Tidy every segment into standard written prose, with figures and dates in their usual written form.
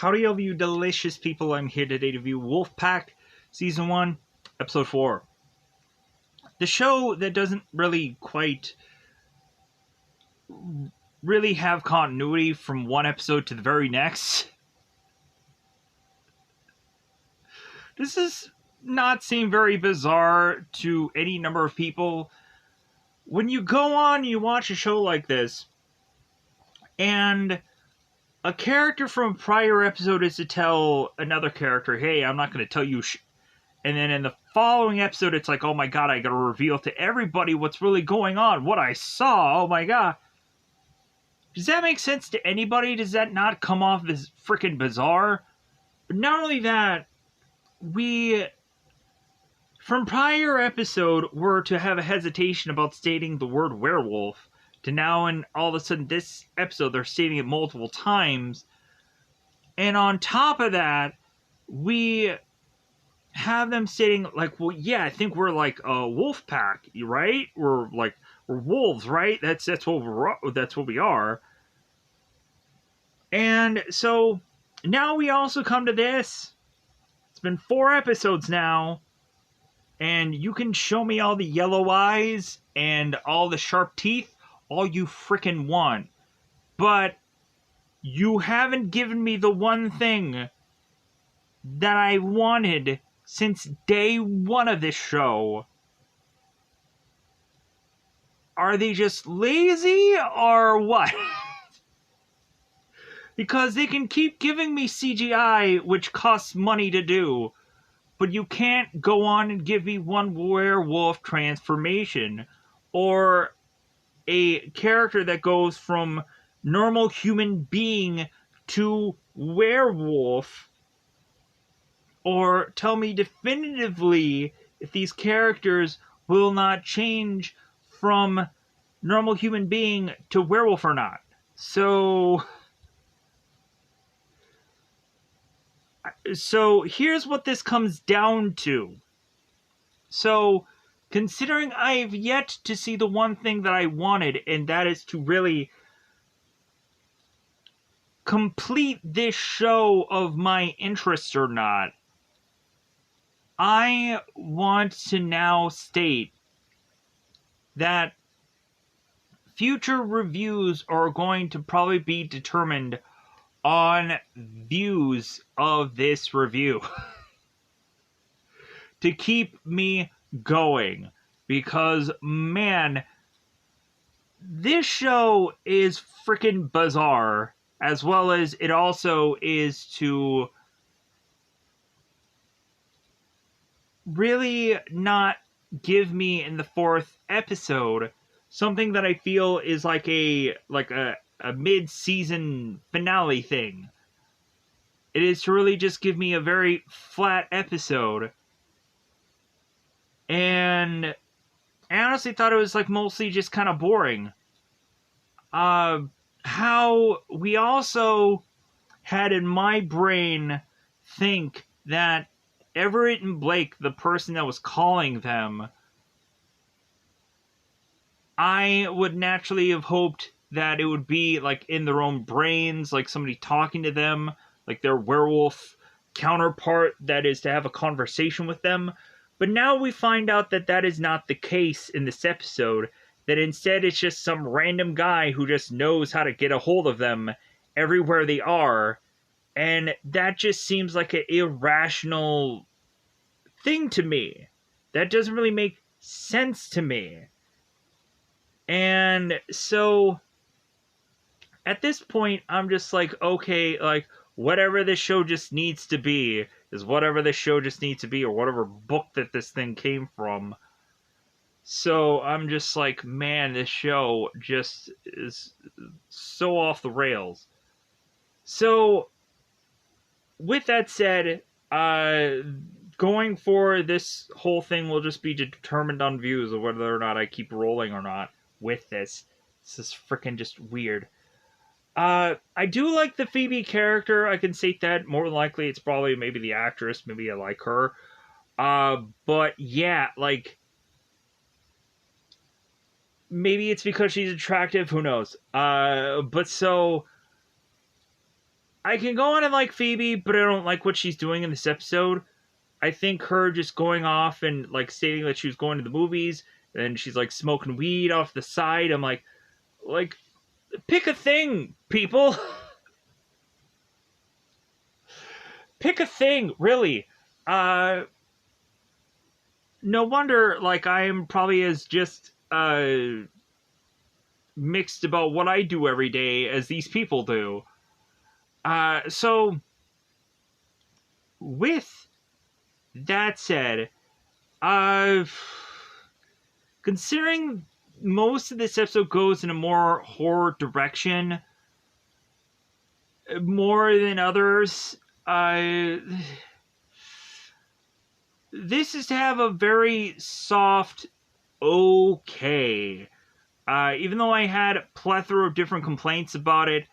Howdy, all of you delicious people. I'm here today to review Wolfpack Season 1, Episode 4. The show that doesn't really quite really have continuity from one episode to the very next. This does not seem very bizarre to any number of people. When you go on, you watch a show like this, and a character from a prior episode is to tell another character, hey, I'm not going to tell you and then in the following episode, it's like, oh my god, I gotta reveal to everybody what's really going on, what I saw, oh my god. Does that make sense to anybody? Does that not come off as freaking bizarre? But not only that, we, from prior episode, were to have a hesitation about stating the word werewolf, to now, and all of a sudden, this episode, they're stating it multiple times. And on top of that, we have them stating, like, well, yeah, I think we're like a wolf pack, right? We're wolves, right? That's what we are. And so now we also come to this. It's been 4 episodes now, and you can show me all the yellow eyes and all the sharp teeth all you freaking want, but you haven't given me the one thing that I wanted since day 1 of this show. Are they just lazy or what? Because they can keep giving me CGI, which costs money to do, but you can't go on and give me one werewolf transformation, or a character that goes from normal human being to werewolf, or tell me definitively if these characters will not change from normal human being to werewolf or not. So here's what this comes down to. So, considering I've yet to see the one thing that I wanted, and that is to really complete this show of my interest or not, I want to now state that future reviews are going to probably be determined on views of this review. To keep me going. Because, man, this show is freaking bizarre, as well as it also is to really not give me in the 4th episode something that I feel is like a mid-season finale thing. It is to really just give me a very flat episode. And I honestly thought it was like mostly just kind of boring. How we also had in my brain think that Everett and Blake, the person that was calling them, I would naturally have hoped that it would be like in their own brains, like somebody talking to them, like their werewolf counterpart that is to have a conversation with them. But now we find out that that is not the case in this episode, that instead it's just some random guy who just knows how to get a hold of them everywhere they are, and that just seems like an irrational thing to me. That doesn't really make sense to me. And so, at this point, I'm just like, okay, like, whatever this show just needs to be is whatever this show just needs to be, or whatever book that this thing came from. So I'm just like, man, this show just is so off the rails. So, with that said, going for this whole thing will just be determined on views of whether or not I keep rolling or not with this. This is freaking just weird. I do like the Phoebe character. I can state that. More than likely, it's probably maybe the actress. Maybe I like her. But yeah, like, maybe it's because she's attractive. Who knows? But so, I can go on and like Phoebe, but I don't like what she's doing in this episode. I think her just going off and like stating that she was going to the movies and she's like smoking weed off the side. I'm like pick a thing, people. Pick a thing, really. No wonder like I am probably as just mixed about what I do every day as these people do. So with that said, considering most of this episode goes in a more horror direction, more than others, this is to have a very soft okay. Even though I had a plethora of different complaints about it,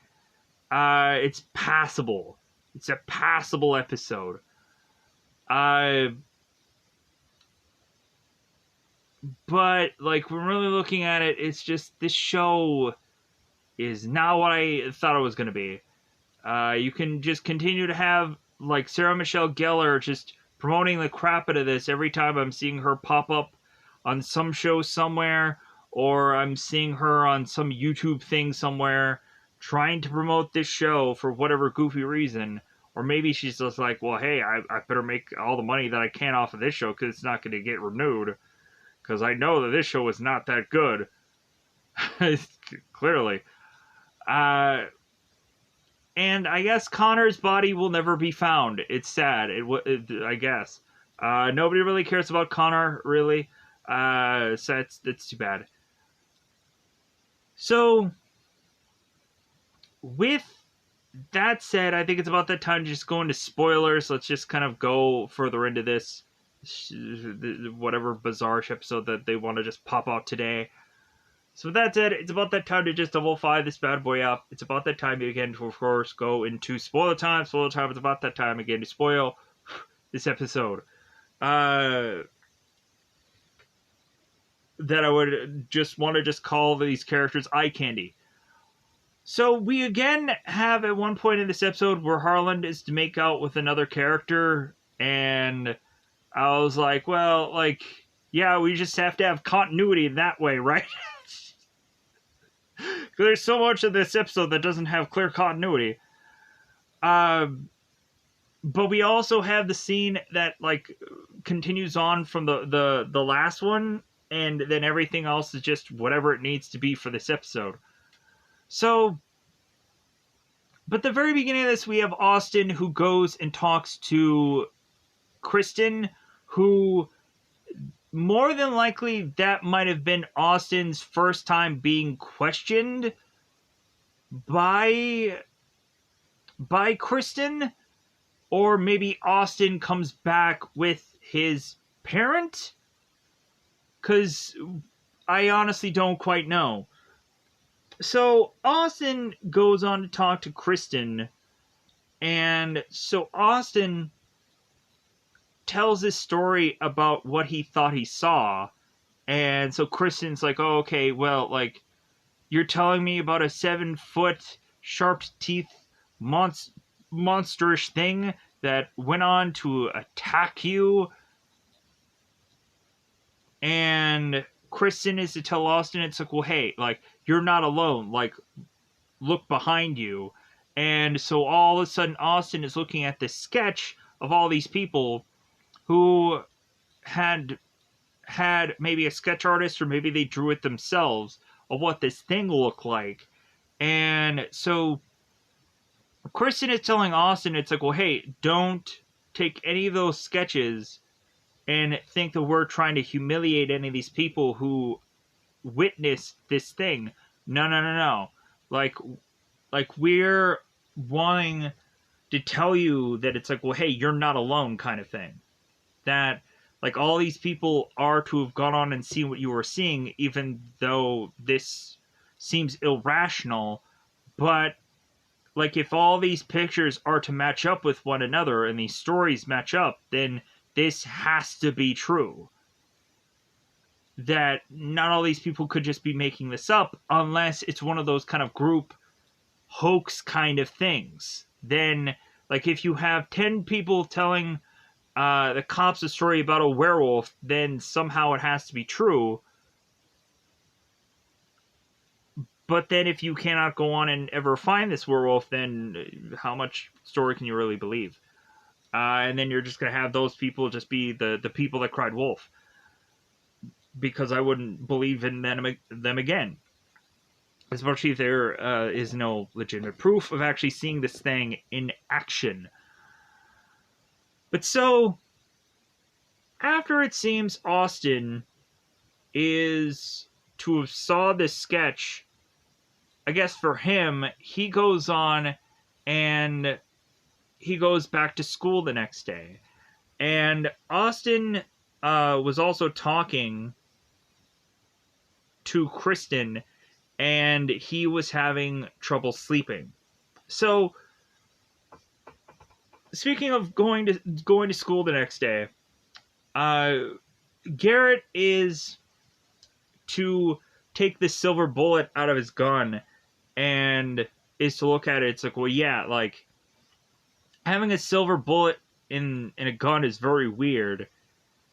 it's passable. It's a passable episode. But, like, when really looking at it, it's just, this show is not what I thought it was going to be. You can just continue to have, like, Sarah Michelle Gellar just promoting the crap out of this every time I'm seeing her pop up on some show somewhere, or I'm seeing her on some YouTube thing somewhere trying to promote this show for whatever goofy reason. Or maybe she's just like, well, hey, I better make all the money that I can off of this show because it's not going to get renewed. Because I know that this show is not that good. Clearly. And I guess Connor's body will never be found. It's sad, I guess. Nobody really cares about Connor, really. So that's too bad. So, with that said, I think it's about that time to just go into spoilers. Let's just kind of go further into this. Whatever bizarre-ish episode that they want to just pop out today. So with that said, it's about that time to just double fire this bad boy up. It's about that time again to, of course, go into spoiler time. Spoiler time is about that time again to spoil this episode. That I would just want to just call these characters eye candy. So we again have at one point in this episode where Harlan is to make out with another character, and I was like, well, like, yeah, we just have to have continuity in that way, right? There's so much of this episode that doesn't have clear continuity. But we also have the scene that, like, continues on from the last one, and then everything else is just whatever it needs to be for this episode. So, but the very beginning of this, we have Austin who goes and talks to Kristen, who more than likely that might have been Austin's first time being questioned by Kristen, or maybe Austin comes back with his parent, because I honestly don't quite know. So Austin goes on to talk to Kristen, and so Austin tells this story about what he thought he saw, and so Kristen's like, oh, okay, well, like, you're telling me about a 7-foot, sharp teeth, monsterish thing that went on to attack you? And Kristen is to tell Austin, it's like, well, hey, like, you're not alone, like, look behind you. And so all of a sudden Austin is looking at this sketch of all these people who had maybe a sketch artist, or maybe they drew it themselves, of what this thing looked like. And so Kristen is telling Austin, it's like, well, hey, don't take any of those sketches and think that we're trying to humiliate any of these people who witnessed this thing. No. Like we're wanting to tell you that it's like, well, hey, you're not alone kind of thing. That, like, all these people are to have gone on and seen what you were seeing, even though this seems irrational. But, like, if all these pictures are to match up with one another and these stories match up, then this has to be true. That not all these people could just be making this up, unless it's one of those kind of group hoax kind of things. Then, like, if you have 10 people telling the cops a story about a werewolf, then somehow it has to be true. But then if you cannot go on and ever find this werewolf, then how much story can you really believe? And then you're just going to have those people just be the people that cried wolf. Because I wouldn't believe in them again. Especially if there is no legitimate proof of actually seeing this thing in action. But so, after it seems Austin is to have saw this sketch, I guess for him, he goes on and he goes back to school the next day. And Austin was also talking to Kristen, and he was having trouble sleeping. So, speaking of going to school the next day, Garrett is to take the silver bullet out of his gun and is to look at it. It's like, well, yeah, like having a silver bullet in a gun is very weird.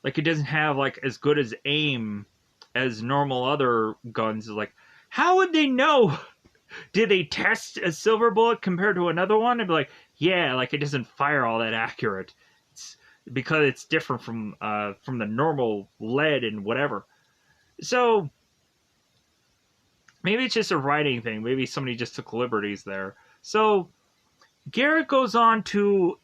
Like, it doesn't have like as good as aim as normal other guns. Like, how would they know? Did they test a silver bullet compared to another one? And be like, yeah, like it doesn't fire all that accurate. It's because it's different from the normal lead and whatever. So maybe it's just a writing thing. Maybe somebody just took liberties there. So Garrett goes on to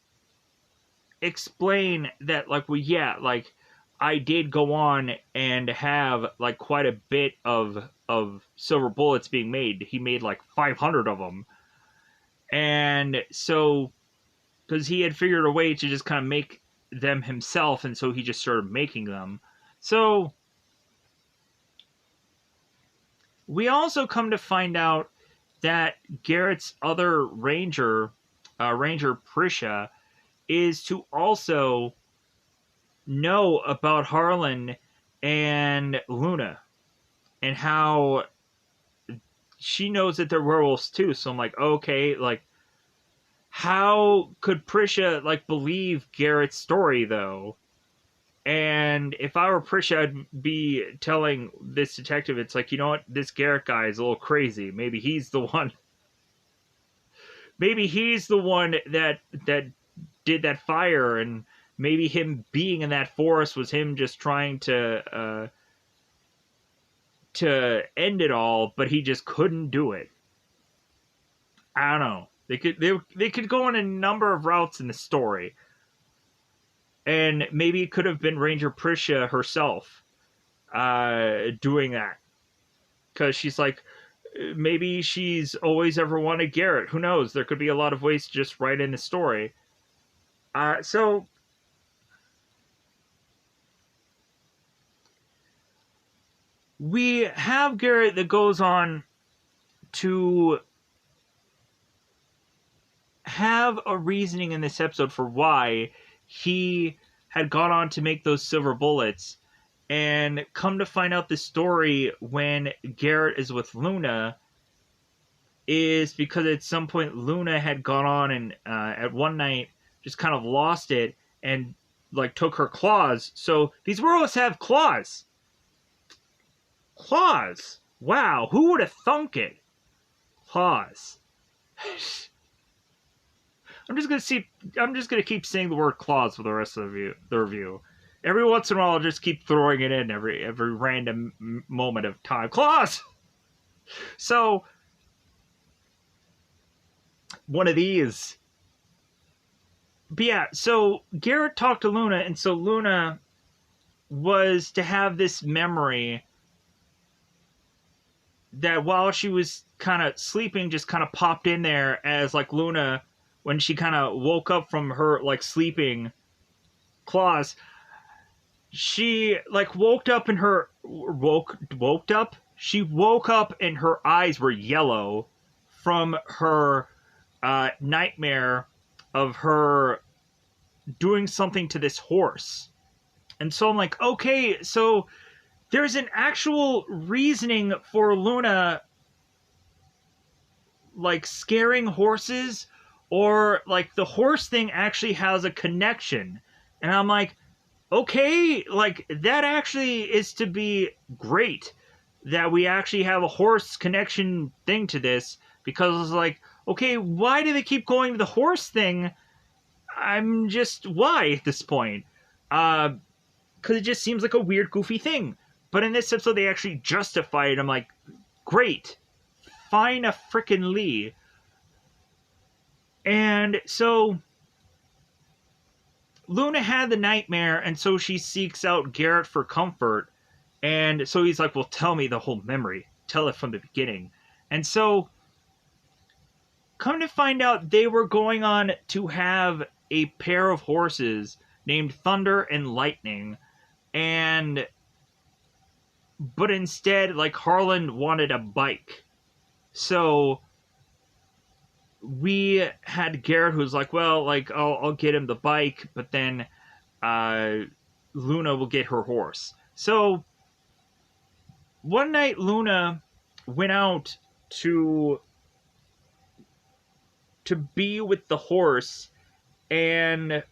explain that, like, well, yeah, like I did go on and have like quite a bit of silver bullets being made. He made like 500 of them. And so, because he had figured a way to just kind of make them himself, and so he just started making them. So, we also come to find out that Garrett's other ranger, Ranger Prisha, is to also know about Harlan and Luna, and how she knows that they're werewolves too. So I'm like, okay, like, how could Prisha like believe Garrett's story though? And if I were Prisha, I'd be telling this detective, it's like, you know what, this Garrett guy is a little crazy. Maybe he's the one. Maybe he's the one that did that fire, and maybe him being in that forest was him just trying to end it all, but he just couldn't do it. I don't know. They could go in a number of routes in the story. And maybe it could have been Ranger Prisha herself doing that. Because she's like, maybe she's always ever wanted Garrett. Who knows? There could be a lot of ways to just write in the story. So, we have Garrett that goes on to have a reasoning in this episode for why he had gone on to make those silver bullets, and come to find out the story when Garrett is with Luna is because at some point Luna had gone on and at one night just kind of lost it and like took her claws. So these werewolves have claws. Claws. Wow, who would have thunk it? Claws. I'm just gonna keep saying the word claws for the rest of the review. Every once in a while, I'll just keep throwing it in every random moment of time. Claws. So one of these. But yeah, so Garrett talked to Luna, and so Luna was to have this memory that while she was kind of sleeping, just kind of popped in there as like Luna, when she kind of woke up from her like sleeping claws, she like woke up and she woke up and her eyes were yellow from her nightmare of her doing something to this horse. And so I'm like, okay, so there's an actual reasoning for Luna like scaring horses, or like the horse thing actually has a connection. And I'm like, okay, like that actually is to be great that we actually have a horse connection thing to this, because it's like, okay, why do they keep going to the horse thing? I'm just, why at this point? Because it just seems like a weird, goofy thing. But in this episode, they actually justify it. I'm like, great, find a frickin' Lee. And so Luna had the nightmare, and so she seeks out Garrett for comfort. And so he's like, well, tell me the whole memory. Tell it from the beginning. And so, come to find out, they were going on to have a pair of horses named Thunder and Lightning. And but instead, like, Harlan wanted a bike. So we had Garrett, who's like, well, like, I'll get him the bike, but then Luna will get her horse. So one night, Luna went out to be with the horse, and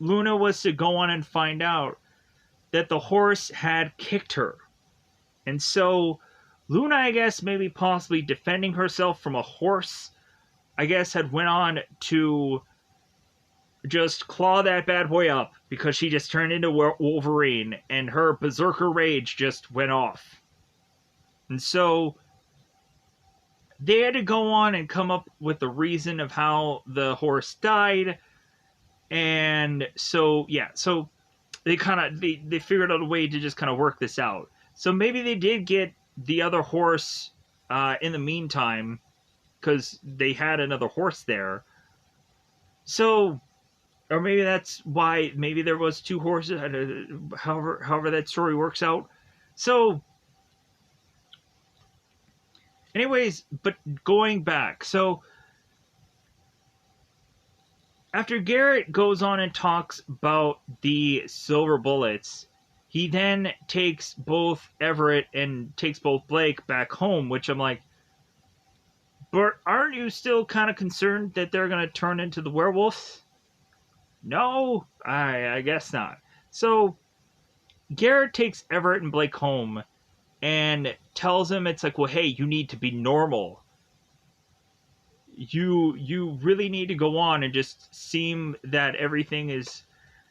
Luna was to go on and find out that the horse had kicked her. And so Luna, I guess, maybe possibly defending herself from a horse, I guess, had went on to just claw that bad boy up, because she just turned into Wolverine, and her berserker rage just went off. And so they had to go on and come up with the reason of how the horse died. And so, yeah, so they kind of, they figured out a way to just kind of work this out. So maybe they did get the other horse in the meantime, because they had another horse there. So, or maybe that's why, maybe there was two horses, however that story works out. So, anyways, but going back, so after Garrett goes on and talks about the silver bullets, he then takes both Everett and takes both Blake back home, which I'm like, but aren't you still kind of concerned that they're going to turn into the werewolves? No, I guess not. So Garrett takes Everett and Blake home and tells him, it's like, well, hey, you need to be normal. You really need to go on and just seem that everything is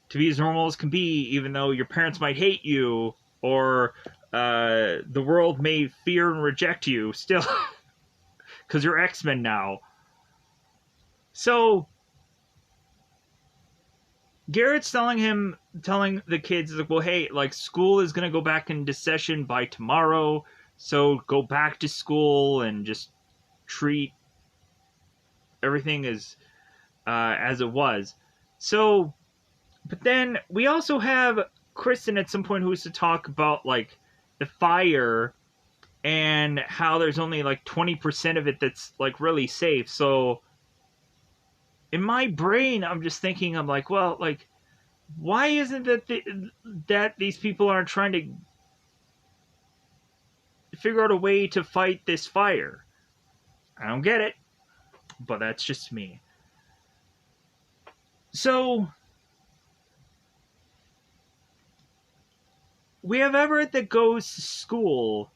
to be as normal as can be, even though your parents might hate you, or the world may fear and reject you still, because you're X-Men now. So Garrett's telling the kids, like, well, hey, like, school is gonna go back into session by tomorrow, so go back to school and just treat everything as it was. So, but then we also have Kristen at some point who was to talk about, like, the fire and how there's only like 20% of it that's like really safe. So in my brain, I'm just thinking, I'm like, well, like, why isn't it that these people aren't trying to figure out a way to fight this fire? I don't get it, but that's just me. So we have Everett that goes to school,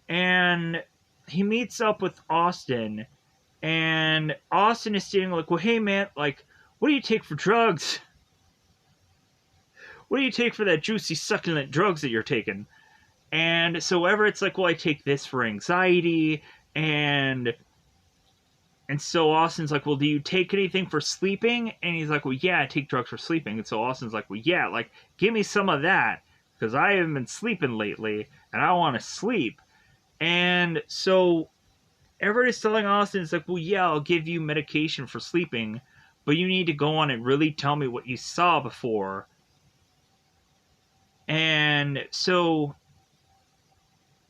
and he meets up with Austin, and Austin is saying, like, well, hey, man, like, what do you take for drugs? What do you take for that juicy, succulent drugs that you're taking? And so Everett's like, well, I take this for anxiety, and so Austin's like, well, do you take anything for sleeping? And he's like, well, yeah, I take drugs for sleeping. And so Austin's like, well, yeah, like, give me some of that, because I haven't been sleeping lately, and I want to sleep. And so Everett is telling Austin, it's like, well, yeah, I'll give you medication for sleeping, but you need to go on and really tell me what you saw before. And so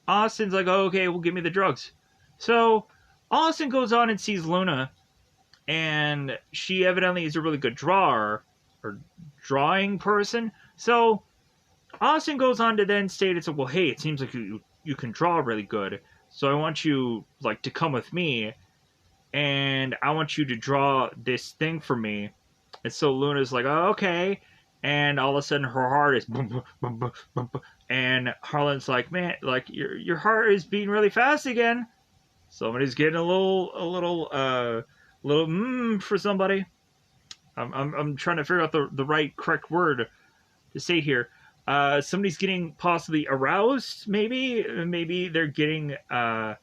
Austin's like, oh, okay, well, give me the drugs. So Austin goes on and sees Luna, and she evidently is a really good drawer, or drawing person. So Austin goes on to then state, it's like, well, hey, it seems like you can draw really good. So I want you like to come with me, and I want you to draw this thing for me. And so Luna's like, oh, okay. And all of a sudden her heart is boom, boom, boom, boom, boom, boom. And Harlan's like, man, like your heart is beating really fast again. Somebody's getting a little for somebody. I'm trying to figure out the right correct word to say here. Somebody's getting possibly aroused, maybe they're getting to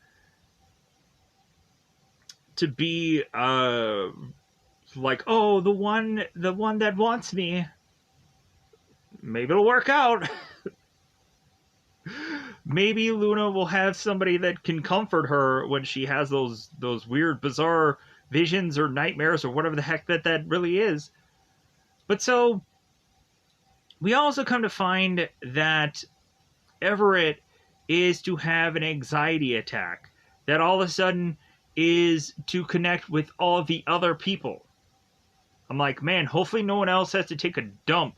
be like, oh, the one that wants me. Maybe it'll work out. Maybe Luna will have somebody that can comfort her when she has those weird, bizarre visions or nightmares or whatever the heck that really is. But so we also come to find that Everett is to have an anxiety attack that all of a sudden is to connect with all of the other people. I'm like, man, hopefully no one else has to take a dump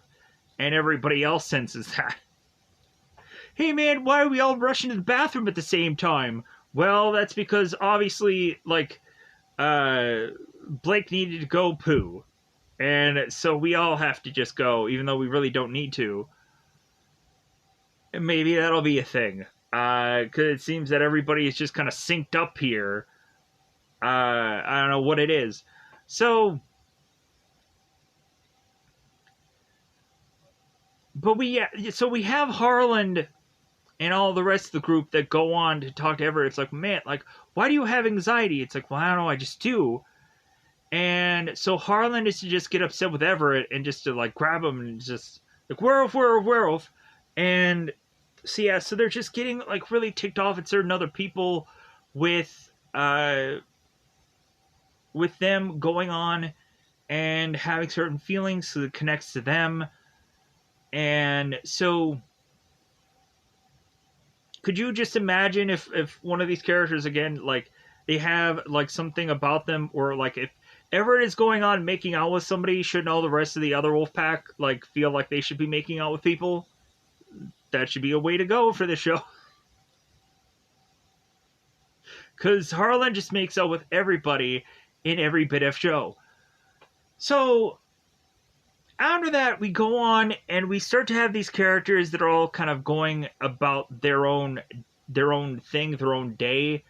and everybody else senses that. Hey man, why are we all rushing to the bathroom at the same time? Well, that's because obviously, like, Blake needed to go poo. And so we all have to just go, even though we really don't need to. And maybe that'll be a thing. Because it seems that everybody is just kind of synced up here. I don't know what it is. So, but we have Harlan and all the rest of the group that go on to talk to Everett. It's like, man, like, why do you have anxiety? It's like, well, I don't know, I just do. And so Harlan is to just get upset with Everett and just to like grab him and just like werewolf. And so yeah, so they're just getting like really ticked off at certain other people with them going on and having certain feelings, so it connects to them. And so could you just imagine if one of these characters, again, like they have like something about them, or like if Everett is going on making out with somebody, shouldn't all the rest of the other wolf pack like feel like they should be making out with people? That should be a way to go for the show. Because Harlan just makes out with everybody in every bit of show. So after that, we go on and we start to have these characters that are all kind of going about their own thing, their own day.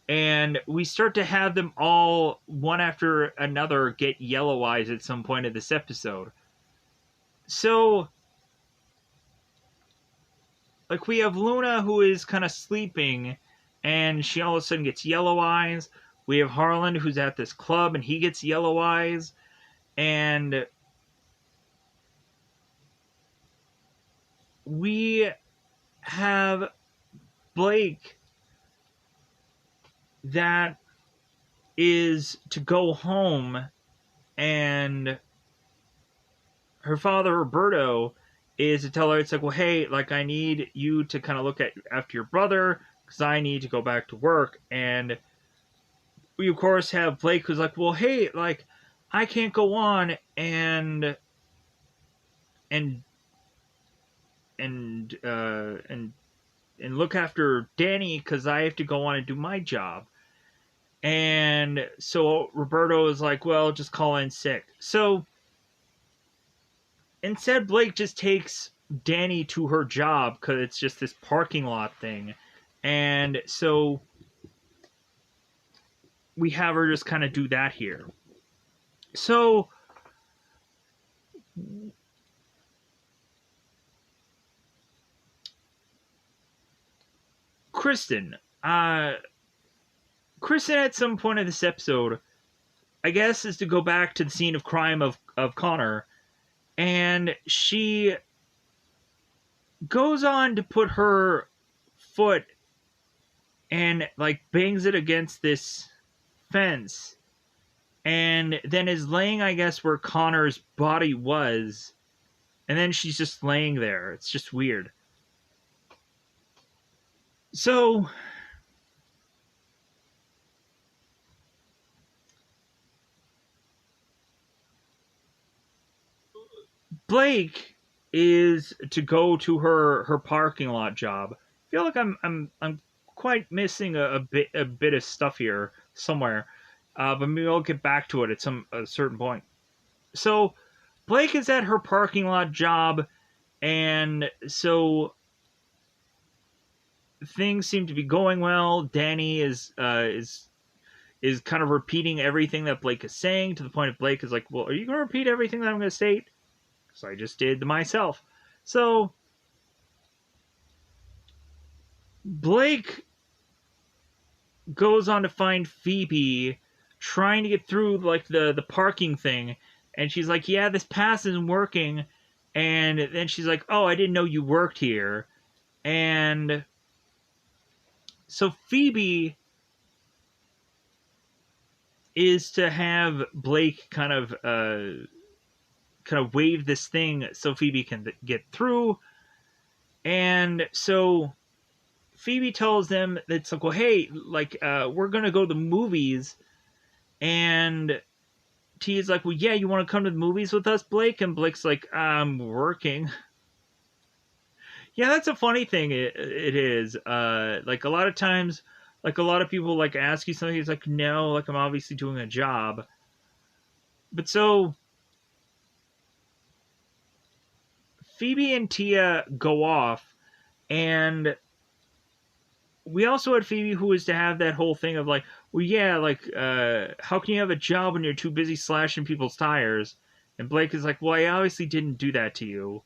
And we start to have them all, one after another, get yellow eyes at some point of this episode. So, like, we have Luna, who is kind of sleeping, and she all of a sudden gets yellow eyes. We have Harlan, who's at this club, and he gets yellow eyes. And we have Blake that is to go home, and her father Roberto is to tell her, it's like, well, hey, like, I need you to kind of look after your brother because I need to go back to work. And we of course have Blake, who's like, well, hey, like, I can't go on and look after Danny because I have to go on and do my job. And so Roberto is like, well, just call in sick. So instead, Blake just takes Danny to her job because it's just this parking lot thing. And so we have her just kind of do that here. So Kristen at some point of this episode, I guess, is to go back to the scene of crime of Connor, and she goes on to put her foot and like bangs it against this fence, and then is laying, I guess, where Connor's body was, and then she's just laying there. It's just weird. So Blake is to go to her parking lot job. I feel like I'm quite missing a bit of stuff here somewhere, but maybe I'll get back to it at a certain point. So Blake is at her parking lot job, and so things seem to be going well. Danny is kind of repeating everything that Blake is saying, to the point of Blake is like, "Well, are you going to repeat everything that I'm going to state?" So I just did myself. So Blake goes on to find Phoebe trying to get through like the parking thing, and she's like, "Yeah, this pass isn't working." And then she's like, "Oh, I didn't know you worked here." And so Phoebe is to have Blake kind of wave this thing so Phoebe can get through. And so Phoebe tells them that it's like, "Well, hey, like, we're gonna go to the movies." And T is like, "Well, yeah, you want to come to the movies with us, Blake?" And Blake's like, "I'm working." Yeah, that's a funny thing. It is. Like a lot of times, like a lot of people like ask you something. It's like, no, like I'm obviously doing a job. But so Phoebe and Tia go off, and we also had Phoebe who was to have that whole thing of like, well, yeah, like, how can you have a job when you're too busy slashing people's tires? And Blake is like, well, I obviously didn't do that to you.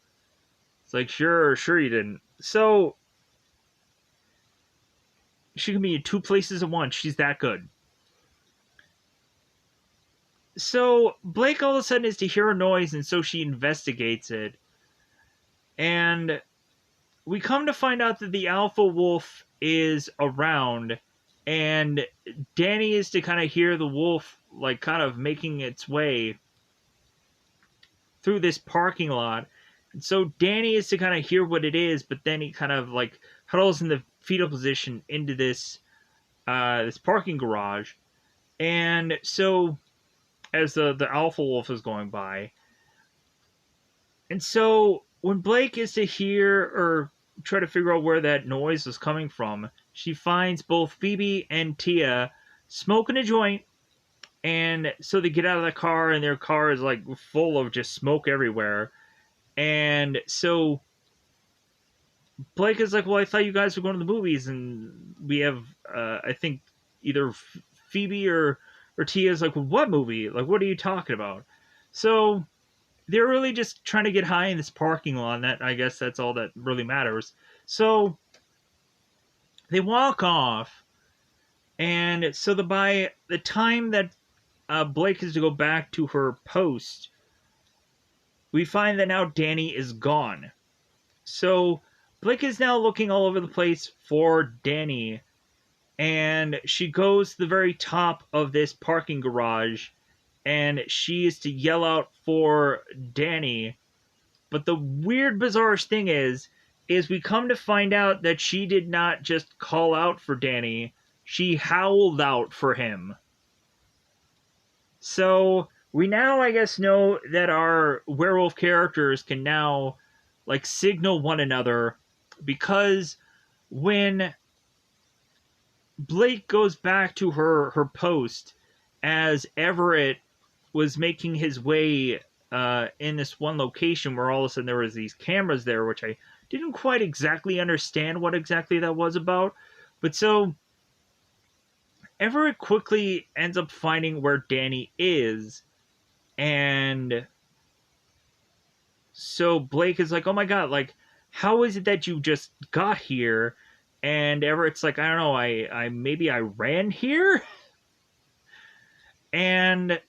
It's like, sure you didn't. So she can be in two places at once. She's that good. So Blake all of a sudden is to hear a noise, and so she investigates it. And we come to find out that the alpha wolf is around, and Danny is to kind of hear the wolf like kind of making its way through this parking lot. And so Danny is to kind of hear what it is, but then he kind of like huddles in the fetal position into this this parking garage. And so as the alpha wolf is going by, and so when Blake is to hear or try to figure out where that noise is coming from, she finds both Phoebe and Tia smoking a joint. And so they get out of the car, and their car is like full of just smoke everywhere. And so Blake is like, well, I thought you guys were going to the movies, and we have, I think, either Phoebe or Tia is like, well, what movie? Like, what are you talking about? So they're really just trying to get high in this parking lot, and that, I guess that's all that really matters. So they walk off, and so by the time that Blake is to go back to her post, we find that now Danny is gone. So Blake is now looking all over the place for Danny, and she goes to the very top of this parking garage, and she is to yell out for Danny. But the weird, bizarre thing is we come to find out that she did not just call out for Danny, she howled out for him. So we now, I guess, know that our werewolf characters can now, like, signal one another, because when Blake goes back to her post as Everett was making his way in this one location where all of a sudden there was these cameras there, which I didn't quite exactly understand what exactly that was about. But so Everett quickly ends up finding where Danny is, and so Blake is like, oh my god, like, how is it that you just got here? And Everett's like, I don't know, I maybe I ran here? And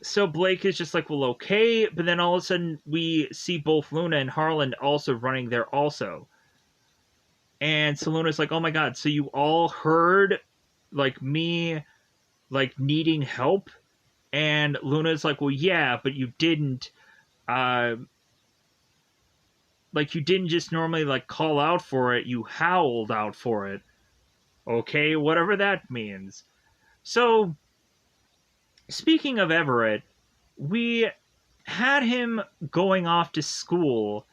so Blake is just like, well, okay. But then all of a sudden we see both Luna and Harlan also running there also. And so Luna's like, oh my god, so you all heard, like, me, like, needing help? And Luna's like, well, yeah, but you didn't, like, you didn't just normally, like, call out for it, you howled out for it. Okay, whatever that means. So, speaking of Everett, we had him going off to school,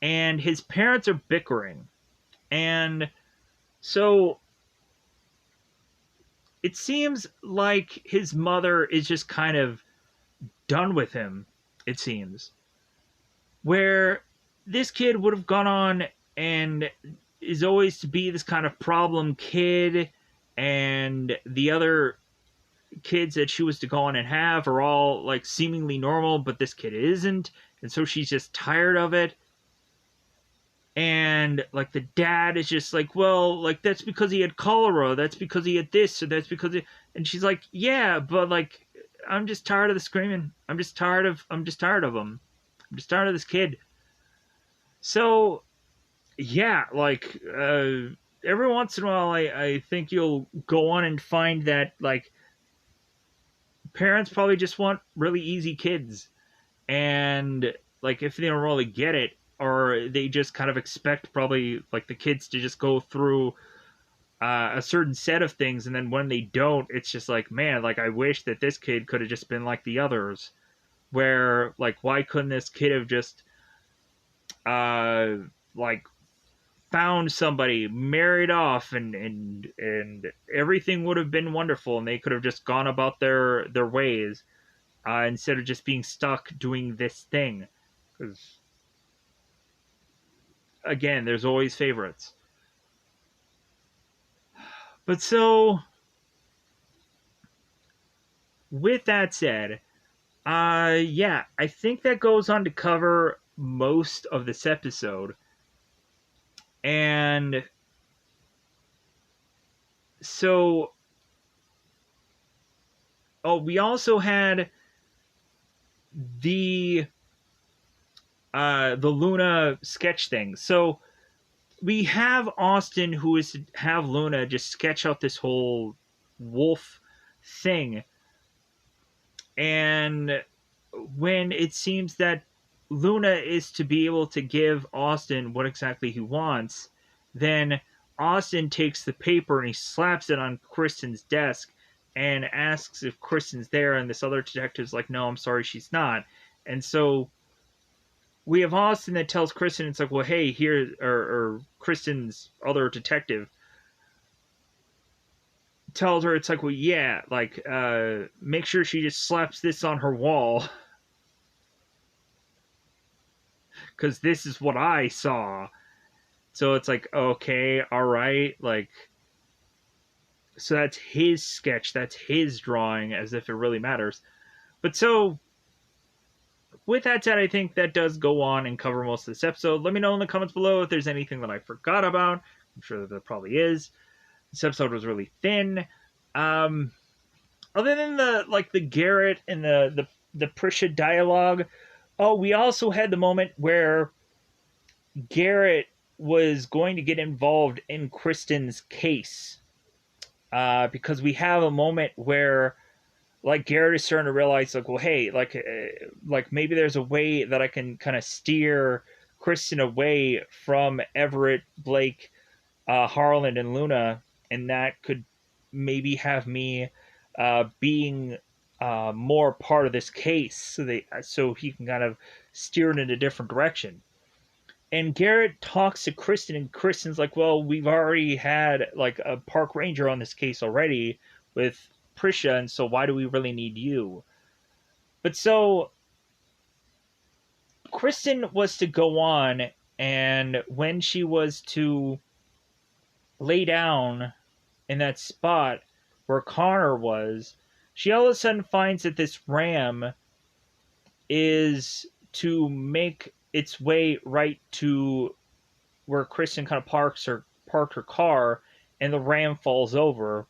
and his parents are bickering. And so it seems like his mother is just kind of done with him, it seems. Where this kid would have gone on and is always to be this kind of problem kid, and the other kids that she was to go on and have are all like seemingly normal, but this kid isn't, and so she's just tired of it. And like the dad is just like, well, like that's because he had cholera, that's because he had this, or that's because he... And she's like, yeah, but like I'm just tired of the screaming. I'm just tired of him. I'm just tired of this kid. So yeah, like every once in a while I think you'll go on and find that like parents probably just want really easy kids, and like if they don't really get it, or they just kind of expect probably like the kids to just go through a certain set of things, and then when they don't, it's just like, man, like I wish that this kid could have just been like the others. Where like why couldn't this kid have just uh like found somebody, married off, and everything would have been wonderful, and they could have just gone about their ways, instead of just being stuck doing this thing. Because again, there's always favorites. But so, with that said, yeah, I think that goes on to cover most of this episode. And so, oh, we also had the Luna sketch thing. So we have Austin, who is to have Luna just sketch out this whole wolf thing, and when it seems that Luna is to be able to give Austin what exactly he wants, then Austin takes the paper and he slaps it on Kristen's desk and asks if Kristen's there, and this other detective's like, no, I'm sorry, she's not. And so we have Austin that tells Kristen, it's like, well, hey, here, or Kristen's other detective tells her, it's like, well, yeah, like, make sure she just slaps this on her wall, because this is what I saw. So it's like, okay, all right, like, so that's his sketch, that's his drawing, as if it really matters. But so, with that said, I think that does go on and cover most of this episode. Let me know in the comments below if there's anything that I forgot about. I'm sure that there probably is. This episode was really thin. Other than the Garrett and the Prisha dialogue, oh, we also had the moment where Garrett was going to get involved in Kristen's case, because we have a moment where like Garrett is starting to realize, like, well, hey, like maybe there's a way that I can kind of steer Kristen away from Everett, Blake, Harlan, and Luna, and that could maybe have me being more part of this case, so he can kind of steer it in a different direction. And Garrett talks to Kristen, and Kristen's like, well, we've already had like a park ranger on this case already with Prisha, and so why do we really need you? But so Kristen was to go on, and when she was to lay down in that spot where Connor was, she all of a sudden finds that this ram is to make its way right to where Kristen kind of parked her car, and the ram falls over.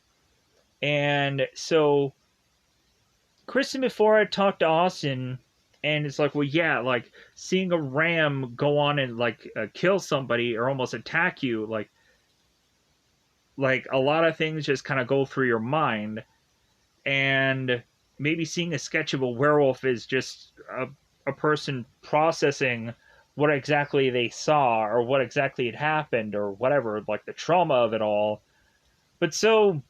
And so Kristen before I talked to Austin, and it's like, well, yeah, like seeing a ram go on and like kill somebody or almost attack you, like a lot of things just kind of go through your mind, and maybe seeing a sketch of a werewolf is just a person processing what exactly they saw or what exactly had happened or whatever, like the trauma of it all. But so,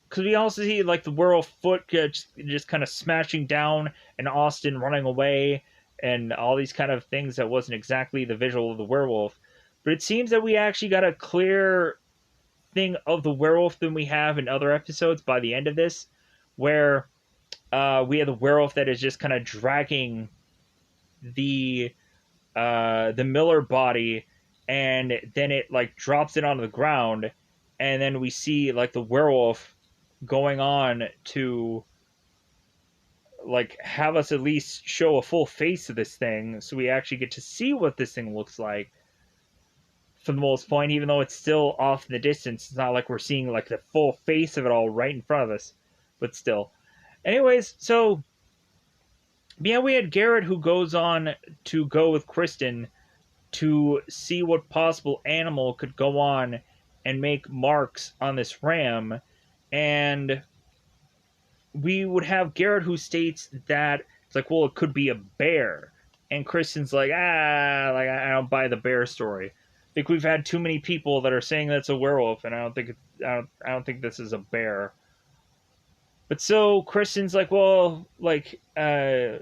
because we also see like the werewolf foot just kind of smashing down and Austin running away and all these kind of things that wasn't exactly the visual of the werewolf. But it seems that we actually got a clear thing of the werewolf than we have in other episodes by the end of this, where we have the werewolf that is just kind of dragging the Miller body, and then it like drops it onto the ground, and then we see like the werewolf going on to like have us at least show a full face of this thing, so we actually get to see what this thing looks like for the most point, even though it's still off in the distance. It's not like we're seeing like the full face of it all right in front of us, but still. Anyways, so yeah, we had Garrett who goes on to go with Kristen to see what possible animal could go on and make marks on this ram. And we would have Garrett who states that it's like, well, it could be a bear. And Kristen's like, like I don't buy the bear story. I think we've had too many people that are saying that's a werewolf, and I don't think this is a bear. But so Kristen's like, well, like I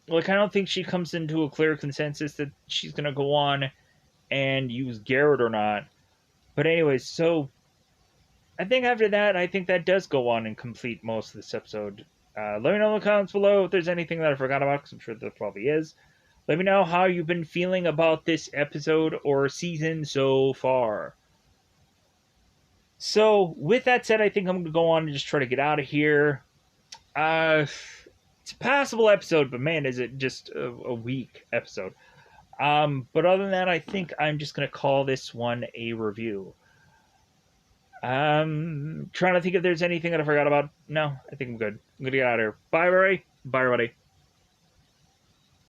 don't think she comes into a clear consensus that she's gonna go on and use Garrett or not. But anyways, so I think after that, I think that does go on and complete most of this episode. Let me know in the comments below if there's anything that I forgot about, because I'm sure there probably is. Let me know how you've been feeling about this episode or season so far. So, with that said, I think I'm going to go on and just try to get out of here. It's a passable episode, but man, is it just a weak episode. But other than that, I think I'm just going to call this one a review. Trying to think if there's anything that I forgot about. No, I think I'm good. I'm going to get out of here. Bye, everybody. Bye, everybody.